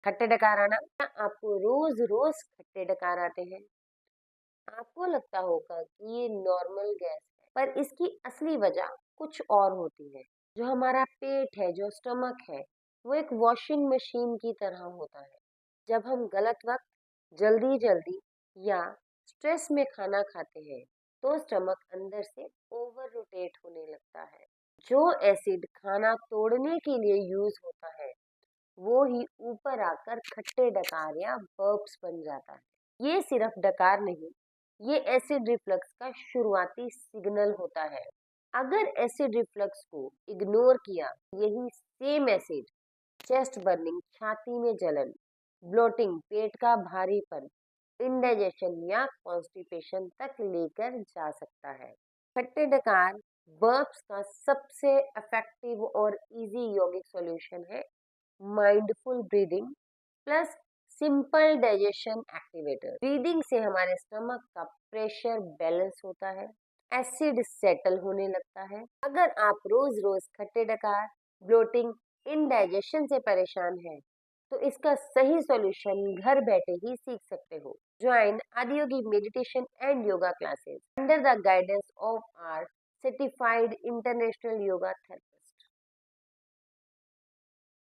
खट्टे डकार आना, क्या आपको रोज रोज खट्टे डकार आते हैं? आपको लगता होगा कि ये नॉर्मल गैस है, पर इसकी असली वजह कुछ और होती है। जो हमारा पेट है, जो स्टमक है, वो एक वॉशिंग मशीन की तरह होता है। जब हम गलत वक्त, जल्दी जल्दी या स्ट्रेस में खाना खाते हैं, तो स्टमक अंदर से ओवर रोटेट होने लगता है। जो एसिड खाना तोड़ने के लिए यूज होता है, वो ही ऊपर आकर खट्टे डकार या बर्प्स बन जाता है। ये सिर्फ डकार नहीं, ये एसिड रिफ्लक्स का शुरुआती सिग्नल होता है। अगर एसिड रिफ्लक्स को इग्नोर किया, यही सेम एसिड चेस्ट बर्निंग, छाती में जलन, ब्लोटिंग, पेट का भारीपन, इंडाइजेशन या कॉन्स्टिपेशन तक लेकर जा सकता है। खट्टे डकार बर्प्स का सबसे इफेक्टिव और इजी यौगिक सॉल्यूशन है mindful breathing plus simple digestion activator. Breathing से हमारे स्टमक का प्रेशर बैलेंस होता है, एसिड सेटल होने लगता है। अगर आप रोज रोज खट्टे डकार, ब्लोटिंग, इनडाइजेशन से परेशान हैं, तो इसका सही सॉल्यूशन घर बैठे ही सीख सकते हो। Join Adiyogi meditation and yoga classes under the guidance of our certified international yoga therapist.